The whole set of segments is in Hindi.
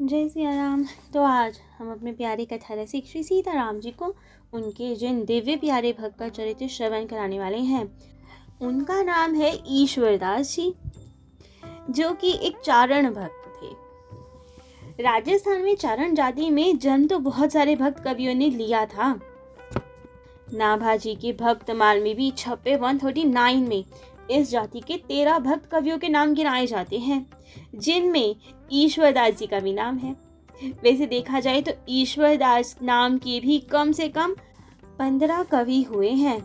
जय सिया राम। तो आज हम अपने प्यारे कथा रसिक श्री सीताराम जी को उनके जिन दिव्य प्यारे भक्त का चरित्र श्रवण कराने वाले हैं, उनका नाम है ईश्वरदास जी, जो कि एक चारण भक्त थे। राजस्थान में चारण जाति में जन्म तो बहुत सारे भक्त कवियों ने लिया था। नाभाजी के भक्त माल में भी छपे 139 में इस जाति के 13 भक्त कवियों के नाम गिनाए जाते हैं, जिनमें ईश्वरदास जी का भी नाम है। वैसे देखा जाए तो ईश्वरदास नाम के भी कम से कम 15 कवि हुए हैं,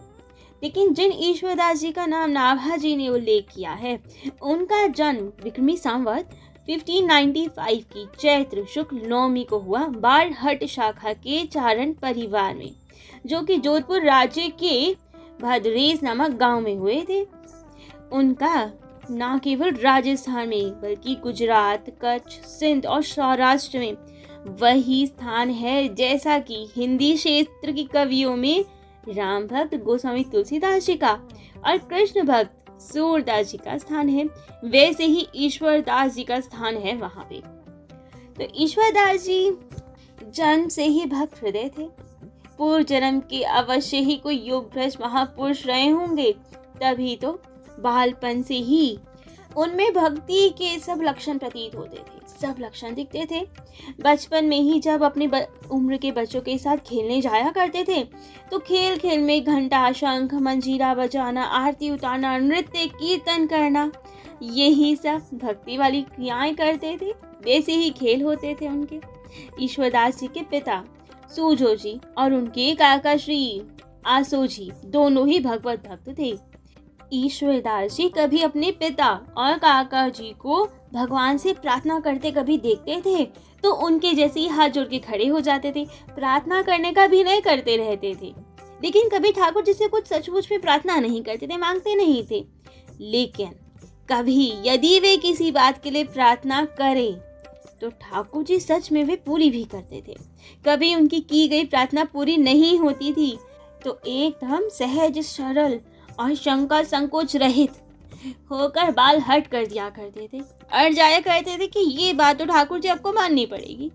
लेकिन जिन ईश्वरदास जी का नाम नाभाजी ने उल्लेख किया है, उनका जन्म विक्रमी संवत 1595 की चैत्र शुक्ल नवमी को हुआ बारहट शाखा के चारण परिवार में, जो कि जोधपुर राज्य के भदरेस नामक गांव में हुए थे। उनका न केवल राजस्थान में बल्कि गुजरात, कच्छ, सिंध और सौराष्ट्र में वही स्थान है जैसा कि हिंदी क्षेत्र के कवियों में राम भक्त गोस्वामी तुलसीदास जी का और कृष्ण भक्त सूरदास जी का स्थान है, वैसे ही ईश्वरदास जी का स्थान है वहां पे। तो ईश्वरदास जी जन्म से ही भक्त हृदय थे। पूर्व जन्म के अवश्य ही कोई योग भ्रष्ट महापुरुष रहे होंगे, तभी तो बालपन से ही उनमें भक्ति के सब लक्षण प्रतीत होते थे, सब लक्षण दिखते थे। बचपन में ही जब अपने उम्र के बच्चों के साथ खेलने जाया करते थे, तो खेल खेल में घंटा, शंख, मंजीरा बजाना, आरती उतारना, नृत्य, कीर्तन करना, यही सब भक्ति वाली क्रियाएं करते थे। वैसे ही खेल होते थे उनके। ईश्वरदास जी के पिता सूजो जी और उनके काका श्री आसो जी दोनों ही भगवत भक्त थे। ईश्वरदास जी कभी अपने पिता और काका जी को भगवान से प्रार्थना करते कभी देखते थे तो उनके जैसे ही हाथ जोड़ के खड़े हो जाते थे, प्रार्थना करने का भी नहीं करते रहते थे। लेकिन कभी ठाकुर जी से कुछ सचमुच में प्रार्थना नहीं करते थे, मांगते नहीं थे। लेकिन कभी यदि वे किसी बात के लिए प्रार्थना करें तो ठाकुर जी सच में वे पूरी भी करते थे। कभी उनकी की गई प्रार्थना पूरी नहीं होती थी तो एकदम सहज, सरल और शंका संकोच रहित होकर बाल हट कर दिया करते थे और जाया करते थे कि ये बात तो ठाकुर जी आपको माननी पड़ेगी।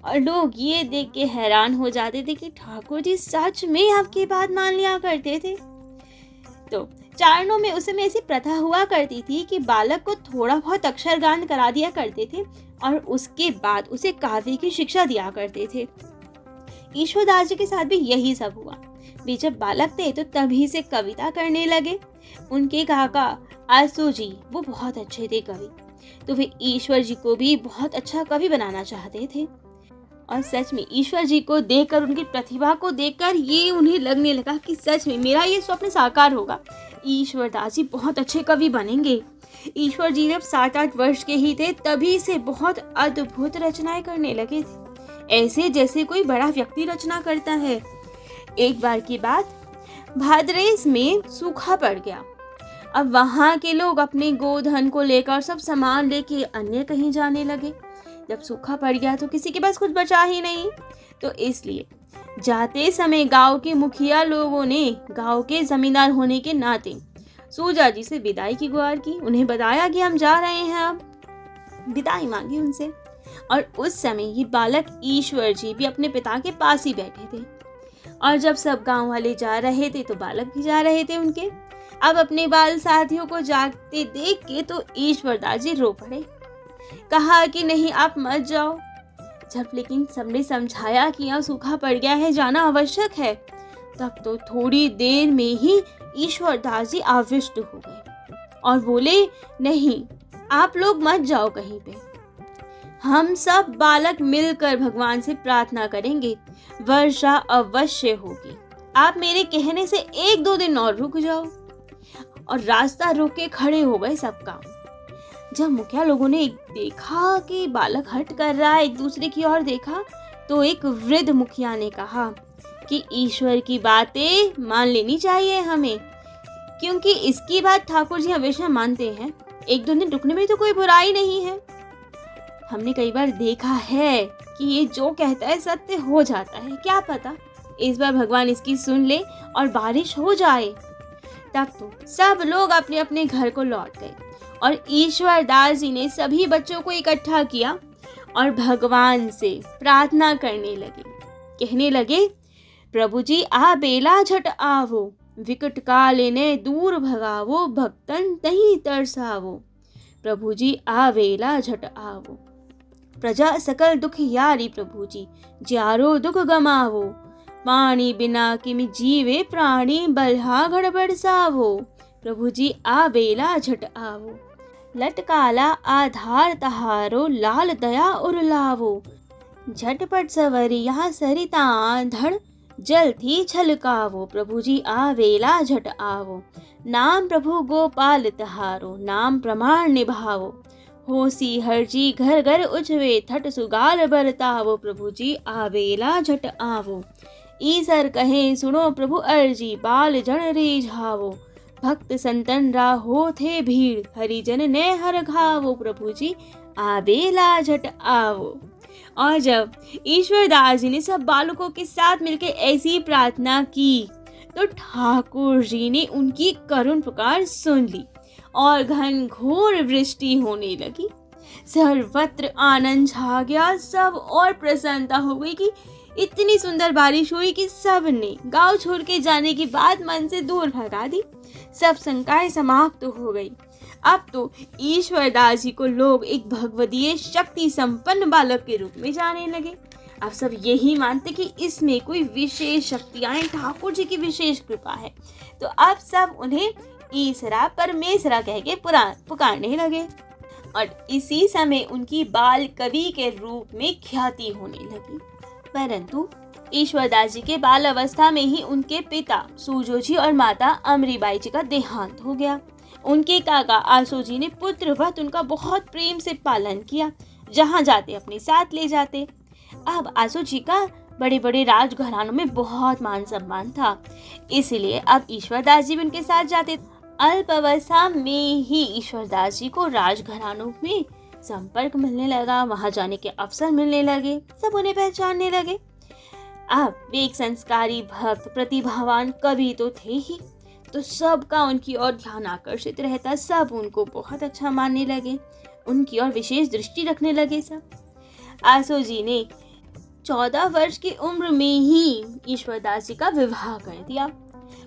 और लोग ये देख के हैरान हो जाते थे कि ठाकुर जी सच में आपकी बात मान लिया करते थे। तो चारणों में उस समय ऐसी प्रथा हुआ करती थी कि बालक को थोड़ा बहुत अक्षर गान करा दिया करते थे और उसके बाद उसे काव्य की शिक्षा दिया करते थे। ईश्वरदास जी के साथ भी यही सब हुआ। वे जब बालक थे तो तभी से कविता करने लगे। उनके काका आसू जी वो बहुत अच्छे थे कवि, तो वे ईश्वर जी को भी बहुत अच्छा कवि बनाना चाहते थे। और सच में ईश्वर जी को देखकर, उनकी प्रतिभा को देखकर ये उन्हें लगने लगा कि सच में मेरा ये स्वप्न साकार होगा, ईश्वरदास जी बहुत अच्छे कवि बनेंगे। ईश्वर जी जब 7-8 वर्ष के ही थे तभी से बहुत अद्भुत रचनाएं करने लगे थे, ऐसे जैसे कोई बड़ा व्यक्ति रचना करता है। एक बार की बात, भदरेस में सूखा पड़ गया। अब वहां के लोग अपने गोधन को लेकर सब सामान लेके अन्य कहीं जाने लगे। जब सूखा पड़ गया तो किसी के पास कुछ बचा ही नहीं, तो इसलिए जाते समय गांव के मुखिया लोगों ने गांव के जमींदार होने के नाते सूजा जी से विदाई की गुहार की। उन्हें बताया कि हम जा रहे हैं, अब विदाई मांगी उनसे। और उस समय ये बालक ईश्वर जी भी अपने पिता के पास ही बैठे थे। और जब सब गांव वाले जा रहे थे तो बालक भी जा रहे थे उनके। अब अपने बाल साथियों को जागते देख के तो ईश्वरदास जी रो पड़े। कहा कि नहीं, आप मत जाओ। जब लेकिन सबने समझाया कि यहाँ सूखा पड़ गया है, जाना आवश्यक है, तब तो थोड़ी देर में ही ईश्वरदास जी आविष्ट हो गए और बोले, नहीं, आप लोग मत जाओ कहीं पे, हम सब बालक मिलकर भगवान से प्रार्थना करेंगे, वर्षा अवश्य होगी। आप मेरे कहने से 1-2 दिन और रुक जाओ। और रास्ता रोक के खड़े हो गए सबका। जब मुखिया लोगों ने देखा कि बालक हट कर रहा है, एक दूसरे की ओर देखा, तो एक वृद्ध मुखिया ने कहा कि ईश्वर की बातें मान लेनी चाहिए हमें, क्योंकि इसकी बात ठाकुर जी हमेशा मानते हैं। 1-2 दिन रुकने में तो कोई बुराई नहीं है। हमने कई बार देखा है कि ये जो कहता है सत्य हो जाता है, क्या पता इस बार भगवान इसकी सुन ले और बारिश हो जाए। तब तो सब लोग अपने अपने घर को लौट गए और ईश्वरदास जी ने सभी बच्चों को इकट्ठा किया और भगवान से प्रार्थना करने लगे। कहने लगे, प्रभु जी आ बेला झट आवो, विकट काल ने दूर भगावो, भक्तन तही तरसावो। प्रभु जी आ बेला झट आवो, प्रजा सकल दुख यारी, प्रभु जी ज्यारो दुख गमावो। पानी बिना किमि जीवे प्राणी, बल्हा घड़ बरसावो। प्रभु जी आ बेला झट आवो, लटकाला आधार तहारो, लाल दया उर लावो। झटपट सवरिया सरिता धड़, जल थी छलकावो। प्रभु जी आ बेला झट आवो, नाम प्रभु गोपाल तहारो, नाम प्रमाण निभावो। होसी हरजी घर घर उजवे, थट सुगाल बरतावो। प्रभु जी आ बेला झट आवो, ईसर कहे सुनो प्रभु अर्जी, बाल जन रिझावो। भक्त संतन राहो थे भीड़, हरिजन ने हर घावो। प्रभु जी आ बेला झट आवो। और जब ईश्वरदास जी ने सब बालकों के साथ मिलकर ऐसी प्रार्थना की तो ठाकुर जी ने उनकी करुण पुकार सुन ली और घनघोर वृष्टि होने लगी। सर्वत्र आनंद छा गया, सब और प्रसन्नता हो गई कि इतनी सुंदर बारिश हुई कि सब ने गांव छोड़ के जाने की बात मन से दूर भगा दी। सब शंकाएं समाप्त हो गई। अब तो ईश्वरदास जी को लोग एक भगवदीय शक्ति संपन्न बालक के रूप में जाने लगे। अब सब यही मानते कि इसमें कोई विशेष शक्ति यानी ठाकुर जी की विशेष कृपा है। तो अब सब उन्हें ईसरा परमेश्वरा कह के पुकारने लगे और इसी समय उनकी बाल कवि के रूप में ख्याति होने लगी। परंतु ईश्वरदास जी के बाल अवस्था में ही उनके पिता सूजो जी और माता अमरीबाई जी का देहांत हो गया। उनके काका आसो जी ने पुत्रवत उनका बहुत प्रेम से पालन किया, जहाँ जाते अपने साथ ले जाते। अब आसो जी का बड़े बड़े राजघरानों में बहुत मान सम्मान था, इसलिए अब ईश्वरदास जी भी उनके साथ जाते। अल्प अवस्था में ही ईश्वरदास जी को राजघरानों में संपर्क मिलने लगा, वहां जाने के अवसर मिलने लगे, सब उन्हें पहचानने लगे। अब वे एक संस्कारी भक्त प्रतिभावान कवि तो थे ही, तो सबका उनकी ओर ध्यान आकर्षित रहता, सब उनको बहुत अच्छा मानने लगे, उनकी ओर विशेष दृष्टि रखने लगे। सब आसो जी ने 14 वर्ष की उम्र में ही ईश्वरदास जी का विवाह कर दिया।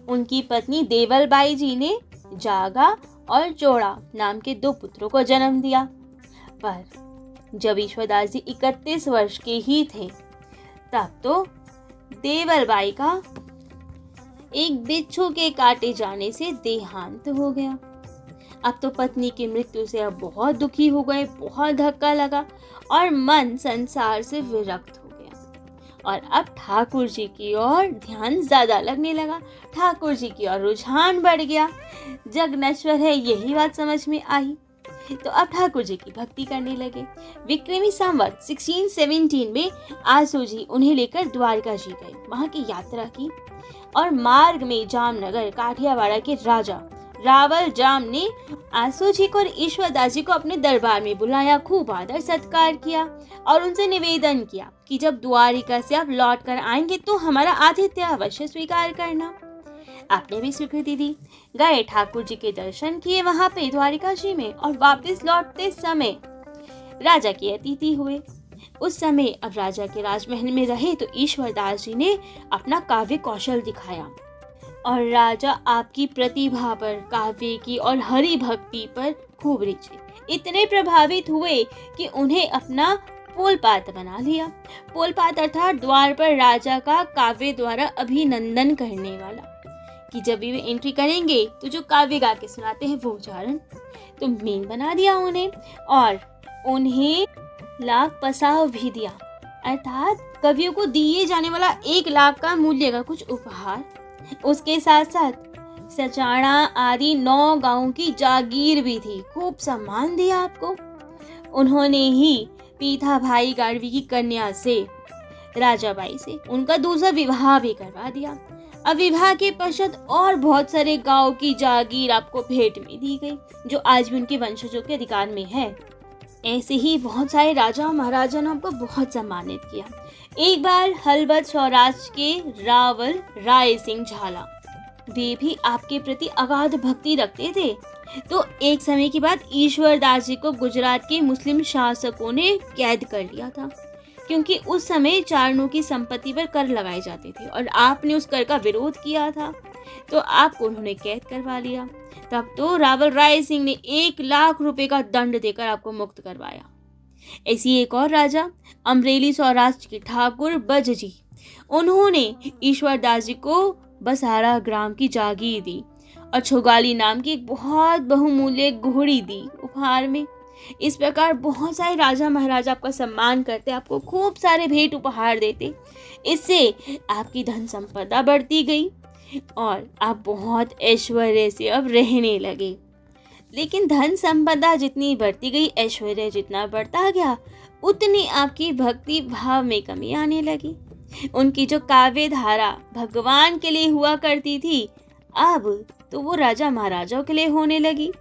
उनकी पत्नी देवलबाई जी ने जागा और चोड़ा नाम के 2 पुत्रों को जन्म दिया। पर जब ईश्वरदास जी 31 वर्ष के ही थे तब तो देवलबाई का एक बिच्छू के काटे जाने से देहांत हो गया। अब तो पत्नी की मृत्यु से अब बहुत दुखी हो गए, बहुत धक्का लगा और मन संसार से विरक्त हो गया और अब ठाकुर जी की ओर ध्यान ज्यादा लगने लगा, ठाकुर जी की ओर रुझान बढ़ गया। जग नश्वर है यही बात समझ में आई तो अब ठाकुर जी की भक्ति करने लगे। विक्रमी संवत 1617 में आसो जी उन्हें लेकर द्वारका जी गए, वहां की यात्रा की और मार्ग में जामनगर काठियावाड़ के राजा रावल जाम ने आसो जी को और ईश्वरदास जी को अपने दरबार में बुलाया, खूब आदर सत्कार किया और उनसे निवेदन किया कि जब द्वारिका से आप लौट कर आएंगे तो हमारा आतिथ्य अवश्य स्वीकार करना। आपने भी स्वीकृति दी। गए, ठाकुर जी के दर्शन किए वहां पे द्वारिका जी में और वापस लौटते समय राजा के अतिथि हुए। उस समय अब राजा के राजमहल में रहे तो ईश्वरदास जी ने अपना काव्य कौशल दिखाया और राजा आपकी प्रतिभा पर, काव्य की और हरि भक्ति पर खूब रिझे। इतने प्रभावित हुए कि उन्हें अपना पोलपात बना लिया। पोलपात अर्थात द्वार पर राजा का काव्य द्वारा अभिनंदन करने वाला, कि जब भी वे एंट्री करेंगे तो जो काव्य गा के सुनाते हैं वो उच्चारण, तो मेन बना दिया उन्हें और उन्हें लाख पसाव भी दिया, अर्थात कवियों को दिए जाने वाला 1 लाख का मूल्य का कुछ उपहार। उसके साथ साथ सचाणा आदि 9 गांवों की जागीर भी थी, खूब सम्मान दिया आपको। उन्होंने ही पीथा भाई गाड़वी की कन्या से राजाबाई से उनका दूसरा विवाह भी करवा दिया। अब विवाह के पश्चात और बहुत सारे गांव की जागीर आपको भेंट में दी गई, जो आज भी उनके वंशजों के अधिकार में है। ऐसे ही बहुत सारे राजा और महाराजा ने आपको बहुत सम्मानित किया। एक बार हलवद सौराष्ट्र के रावल राय सिंह झाला, वे भी आपके प्रति अगाध भक्ति रखते थे तो एक समय के बाद ईश्वर दास जी को गुजरात के मुस्लिम शासकों ने कैद कर लिया था, क्योंकि उस समय चारणों की संपत्ति पर कर लगाए जाते थे और आपने उस कर का विरोध किया था, तो आपको उन्होंने कैद करवा लिया। तब तो रावल राय सिंह ने 1 लाख रुपए का दंड देकर आपको मुक्त करवाया। ऐसी एक और राजा अमरेली सौराष्ट्र के ठाकुर बज जी, उन्होंने ईश्वर दास जी को बसारा ग्राम की जागीर दी और छुगाली नाम की एक बहुत बहुमूल्य घोड़ी दी उपहार में। इस प्रकार बहुत सारे राजा महाराजा आपका सम्मान करते, आपको खूब सारे भेंट उपहार देते। इससे आपकी धन संपदा बढ़ती गई और आप बहुत ऐश्वर्य से अब रहने लगे। लेकिन धन संपदा जितनी बढ़ती गई, ऐश्वर्य जितना बढ़ता गया, उतनी आपकी भक्ति भाव में कमी आने लगी। उनकी जो काव्य धारा भगवान के लिए हुआ करती थी, अब तो वो राजा महाराजाओं के लिए होने लगी,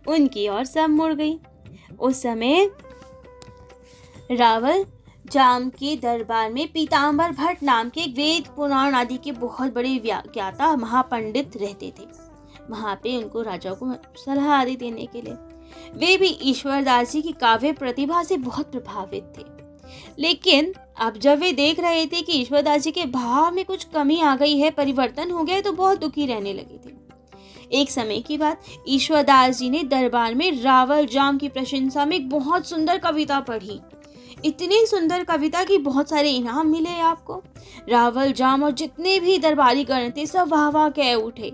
उनकी ओर सब मुड़ गई। उस समय रावल जाम के दरबार में पीताम्बर भट्ट नाम के एक वेद पुराण आदि के बहुत बड़े व्याख्याता महापंडित रहते थे। वहां पे उनको राजाओं को सलाह आदि देने के लिए, वे भी ईश्वर दास जी की काव्य प्रतिभा से बहुत प्रभावित थे। लेकिन अब जब वे देख रहे थे कि ईश्वर दास जी के भाव में कुछ कमी आ गई है, परिवर्तन हो गया, तो बहुत दुखी रहने लगे थे। एक समय की बात, ईश्वर दास जी ने दरबार में रावल जाम की प्रशंसा में एक बहुत सुंदर कविता पढ़ी। इतनी सुंदर कविता कि बहुत सारे इनाम मिले आपको। रावल जाम और जितने भी दरबारी गण थे सब वाह वाह कह उठे।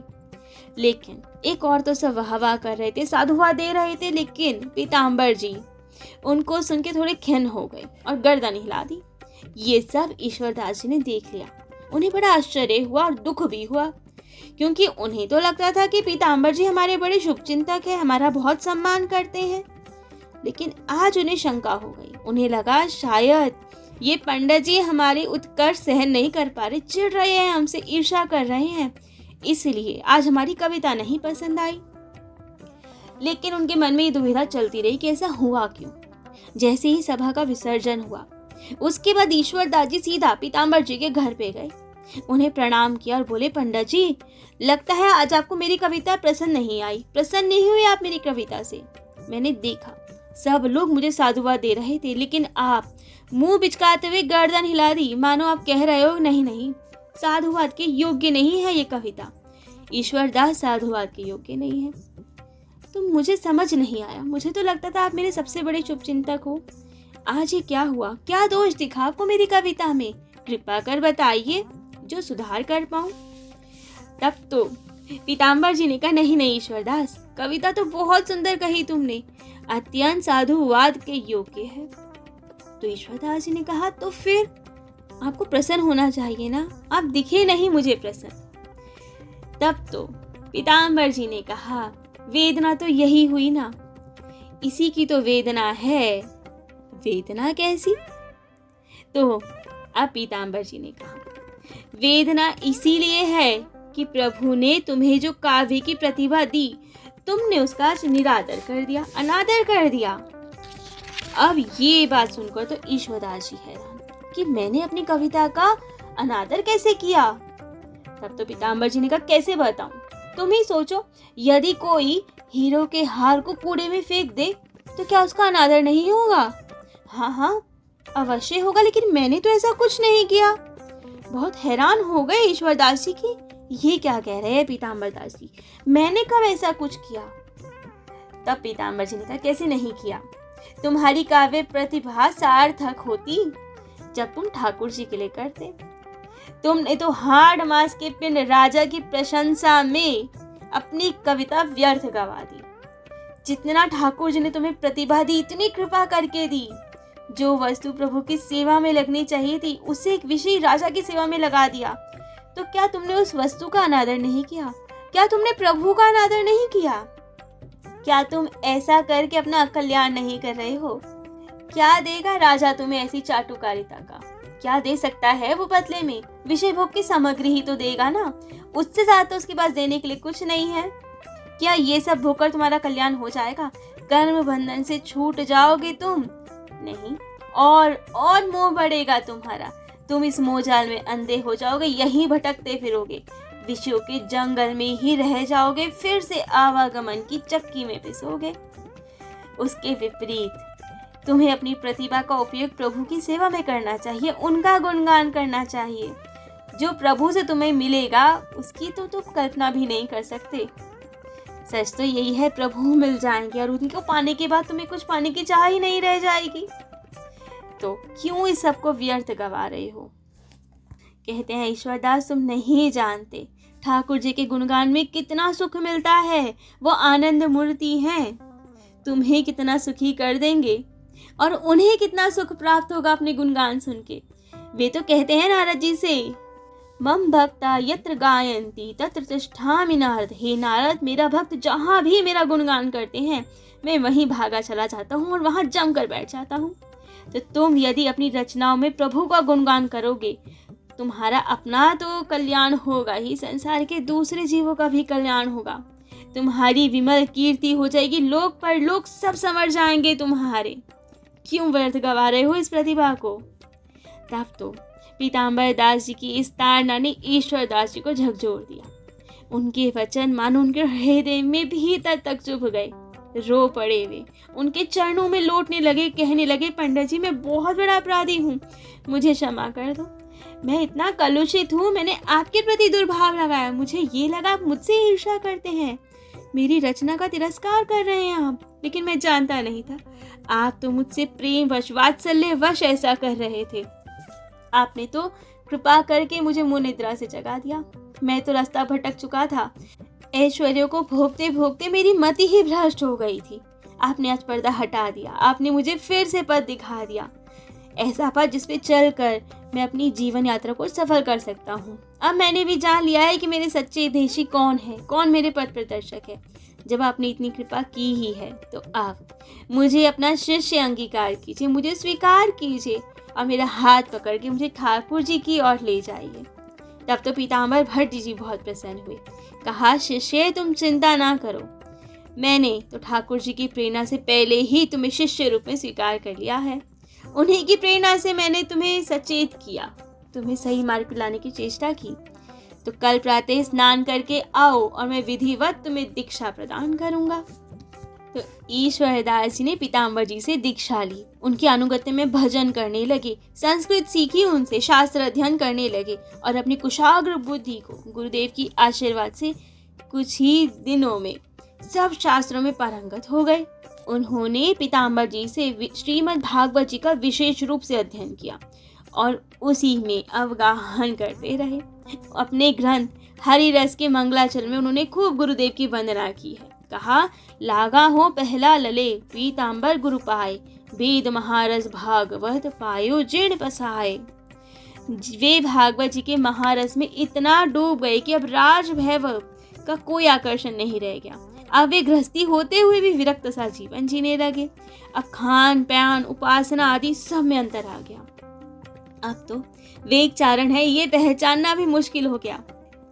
लेकिन एक और तो सब वाह वाह कर रहे थे, साधुवाद दे रहे थे, लेकिन पीताम्बर जी उनको सुन के थोड़े खिन्न हो गए और गर्दन हिला दी। ये सब ईश्वर दास जी ने देख लिया। उन्हें बड़ा आश्चर्य हुआ और दुख भी हुआ, क्योंकि उन्हें तो लगता था कि पीताम्बर जी हमारे बड़े शुभचिंतक हैं, हमारा बहुत सम्मान करते हैं। लेकिन आज उन्हें शंका हो गई। उन्हें लगा शायद ये पंडित जी हमारे उत्कर्ष सहन नहीं कर पा रहे, चिढ़ रहे हैं हमसे, ईर्ष्या कर रहे हैं, इसलिए आज हमारी कविता नहीं पसंद आई। लेकिन उनके मन में ये दुविधा चलती रही कि ऐसा हुआ क्यों। जैसे ही सभा का विसर्जन हुआ, उसके बाद ईश्वर दास जी सीधा पीताम्बर जी के घर पे गए, उन्हें प्रणाम किया और बोले, पंडित जी लगता है आज आपको मेरी कविता पसंद नहीं आई, प्रसन्न नहीं हुए आप मेरी कविता से। मैंने देखा सब लोग मुझे साधुवाद दे रहे थे, लेकिन आप मुंह बिचकाते हुए गर्दन हिला दी, मानो आप कह रहे हो नहीं नहीं, साधुवाद के योग्य नहीं है ये कविता। ईश्वर दास साधुवाद के योग्य नहीं है। तो मुझे समझ नहीं आया, मुझे तो लगता था आप मेरे सबसे बड़े शुभचिंतक हो। आज ये क्या हुआ, क्या दोष दिखा आपको मेरी कविता में, कृपा कर बताइए जो सुधार कर पाऊं। तब तो पीताम्बर जी ने कहा, नहीं नहीं ईश्वर दास, कविता तो बहुत सुंदर कही तुमने, अत्यंत साधुवाद के योग्य है। तो ईश्वर दास जी ने कहा, तो फिर आपको प्रसन्न होना चाहिए ना, आप दिखे नहीं मुझे प्रसन्न। तब तो पीताम्बर जी ने कहा, वेदना तो यही हुई ना, इसी की तो वेदना है। वेदना कैसी? तो अब पीताम्बर जी ने कहा, वेदना इसीलिए है कि प्रभु ने तुम्हें जो काव्य की प्रतिभा दी, तुमने उसका निरादर कर दिया, अनादर कर दिया। अब ये बात सुनकर तो ईश्वर दास जी हैरान कि मैंने अपनी कविता का अनादर कैसे किया। तब तो पीताम्बर जी ने कहा, कैसे बताऊं, तुम ही सोचो, यदि कोई हीरो के हार को कूड़े में फेंक दे तो क्या उसका अनादर नहीं होगा? हाँ हाँ अवश्य होगा, लेकिन मैंने तो ऐसा कुछ नहीं किया। बहुत हैरान हो गए ईश्वर दास जी की, ये क्या कह रहे हैं पीताम्बर दास जी, मैंने कब ऐसा कुछ किया। तब पीताम्बर जी ने कहा, कैसे नहीं किया, तुम्हारी काव्य प्रतिभा सार्थक होती जब तुम ठाकुर जी के लिए करते। तुमने तो हाड़ मास के पिंड राजा की प्रशंसा में अपनी कविता व्यर्थ गवा दी। जितना ठाकुर जी ने तुम्हें प्रतिभा दी, इतनी कृपा करके दी, जो वस्तु प्रभु की सेवा में लगनी चाहिए थी उसे एक विषय राजा की सेवा में लगा दिया। तो क्या तुमने उस वस्तु का अनादर नहीं किया? क्या तुमने प्रभु का अनादर नहीं किया? क्या तुम ऐसा करके अपना कल्याण नहीं कर रहे हो? क्या देगा राजा तुम्हें ऐसी चाटुकारिता का? क्या दे सकता है वो बदले में? विषय भोग की सामग्री ही तो देगा ना, उससे ज्यादा तो उसके पास देने के लिए कुछ नहीं है। क्या ये सब भोगकर तुम्हारा कल्याण हो जाएगा? कर्म बंधन से छूट जाओगे तुम? नहीं, और मोह बढ़ेगा तुम्हारा। तुम इस मोह जाल में अंधे हो जाओगे, यहीं भटकते फिरोगे। विषयों के जंगल में ही रह जाओगे, फिर से आवागमन की चक्की में पिसोगे। उसके विपरीत तुम्हें अपनी प्रतिभा का उपयोग प्रभु की सेवा में करना चाहिए, उनका गुणगान करना चाहिए। जो प्रभु से तुम्हें मिलेगा उसकी तो तुम कल्पना भी नहीं कर सकते। सच तो यही है, प्रभु मिल जाएंगे और उनको पाने के बाद तुम्हें कुछ पाने की चाह ही नहीं रह जाएगी। तो क्यों इस सब को व्यर्थ गवा रहे हो? कहते हैं ईश्वरदास, तुम नहीं जानते ठाकुर जी के गुणगान में कितना सुख मिलता है। वो आनंद मूर्ति हैं, तुम्हें कितना सुखी कर देंगे और उन्हें कितना सुख प्राप्त होगा अपने गुणगान सुन के। वे तो कहते हैं नारद जी से, मम भक्ता यत्र गायन्ति तत्र तिष्ठामि नारद। हे नारद, मेरा भक्त जहाँ भी मेरा गुणगान करते हैं मैं वहीं भागा चला जाता हूँ और वहाँ जम कर बैठ जाता हूँ। तो तुम यदि अपनी रचनाओं में प्रभु का गुणगान करोगे, तुम्हारा अपना तो कल्याण होगा ही, संसार के दूसरे जीवों का भी कल्याण होगा। तुम्हारी विमल कीर्ति हो जाएगी, लोक पर लोग सब समझ जाएंगे तुम्हारे। क्यों व्यर्थ गवा रहे हो इस प्रतिभा को? तब तो पीताम्बर दास जी की इस ताड़ना ने ईश्वर दास जी को झकझोर दिया। उनके वचन मानो उनके हृदय में भीतर तक चुभ गए। रो पड़े वे, उनके चरणों में लौटने लगे, कहने लगे, पंडित जी मैं बहुत बड़ा अपराधी हूँ, मुझे क्षमा कर दो। मैं इतना कलुषित हूँ, मैंने आपके प्रति दुर्भाव लगाया। मुझे ये लगा आप मुझसे ईर्ष्या करते हैं, मेरी रचना का तिरस्कार कर रहे हैं आप, लेकिन मैं जानता नहीं था। आप तो मुझसे प्रेम वश, वात्सल्य वश ऐसा कर रहे थे। आपने तो कृपा करके मुझे मुँह निद्रा से जगा दिया। मैं तो रास्ता भटक चुका था, ऐश्वर्यों को भोगते भोगते मेरी मति ही भ्रष्ट हो गई थी। आपने आज पर्दा हटा दिया, आपने मुझे फिर से पथ दिखा दिया, ऐसा पथ जिस पे चलकर मैं अपनी जीवन यात्रा को सफल कर सकता हूँ। अब मैंने भी जान लिया है कि मेरे सच्चे हितैषी कौन है, कौन मेरे पथ प्रदर्शक है। जब आपने इतनी कृपा की ही है तो आप मुझे अपना शिष्य अंगीकार कीजिए, मुझे स्वीकार कीजिए और मेरा हाथ पकड़ के मुझे ठाकुर जी की ओर ले जाइए। तब तो पीताम्बर भट्ट जी बहुत प्रसन्न हुए। कहा, शिष्य तुम चिंता ना करो, मैंने तो ठाकुर जी की प्रेरणा से पहले ही तुम्हें शिष्य रूप में स्वीकार कर लिया है। उन्हीं की प्रेरणा से मैंने तुम्हें सचेत किया, तुम्हें सही मार्ग पर लाने की चेष्टा की। तो कल प्रातः स्नान करके आओ और मैं विधिवत तुम्हें दीक्षा प्रदान करूंगा। तो ईश्वरदास जी ने पीताम्बर जी से दीक्षा ली, उनके अनुगत्य में भजन करने लगे, संस्कृत सीखी उनसे, शास्त्र अध्ययन करने लगे और अपनी कुशाग्र बुद्धि को गुरुदेव की आशीर्वाद से कुछ ही दिनों में सब शास्त्रों में पारंगत हो गए। उन्होंने पीताम्बर जी से श्रीमद् भागवत जी का विशेष रूप से अध्ययन किया और उसी में अवगाहन करते रहे। अपने ग्रंथ हरिरस के मंगलाचरण में उन्होंने खूब गुरुदेव की वंदना की है। कहा, लागा हो पहला लले पीताम्बर गुरु पाए, वेद महारस भागवत पायो जीर्ण पसाए। वे भागवत जी के महारस में इतना डूब गए कि अब राज वैभव का कोई आकर्षण नहीं रह गया। अब वे गृहस्थी होते हुए भी विरक्त सा जीवन जीने लगे। अब खान पान उपासना आदि सब में अंतर आ गया। अब तो वेग चारण है ये पहचानना भी मुश्किल हो गया।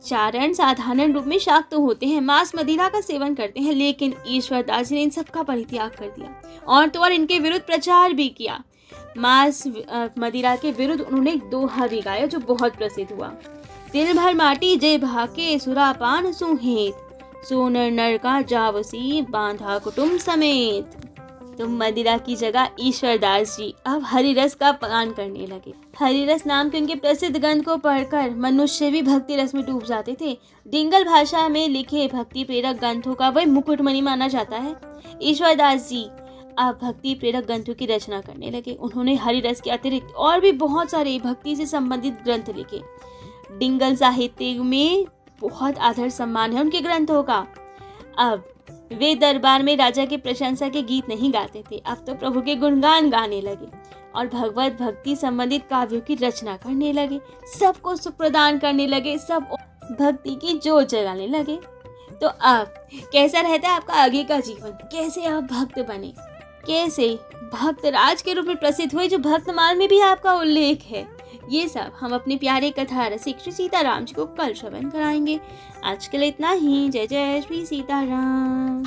चारण साधारण रूप में शाक्त होते हैं, मांस मदिरा का सेवन करते हैं, लेकिन ईश्वरदास जी ने इन सब का परित्याग कर दिया और तो और इनके विरुद्ध प्रचार भी किया। मांस मदिरा के विरुद्ध उन्होंने एक दोहा भी गाया जो बहुत प्रसिद्ध हुआ। दिल भर माटी जे भाके सुरापान सुहेत, सोनर नर का जावसी बांधा कुटुंब समेत। तो मदिरा की जगह ईश्वरदास जी अब हरिरस का पान करने लगे। हरिरस नाम के उनके प्रसिद्ध ग्रंथ को पढ़कर मनुष्य भी भक्ति रस में डूब जाते थे। डिंगल भाषा में लिखे भक्ति प्रेरक ग्रंथों का वह मुकुटमणि माना जाता है। ईश्वरदास जी अब भक्ति प्रेरक ग्रंथों की रचना करने लगे। उन्होंने हरिरस के अतिरिक्त और भी बहुत सारे भक्ति से संबंधित ग्रंथ लिखे। डिंगल साहित्य में बहुत आदर सम्मान है उनके ग्रंथों का। अब वे दरबार में राजा के प्रशंसा के गीत नहीं गाते थे, अब तो प्रभु के गुणगान गाने लगे और भगवत भक्ति संबंधित काव्यों की रचना करने लगे। सबको सुख प्रदान करने लगे, सब भक्ति की जोत जगाने लगे। तो अब कैसा रहता है आपका आगे का जीवन? कैसे आप भक्त बने, कैसे भक्त राज के रूप में प्रसिद्ध हुए, जो भक्तमाल में भी आपका उल्लेख है, ये सब हम अपने प्यारे कथा रसिक श्री सीताराम जी को कल श्रवण कराएंगे। आज के लिए इतना ही। जय जय श्री सीताराम।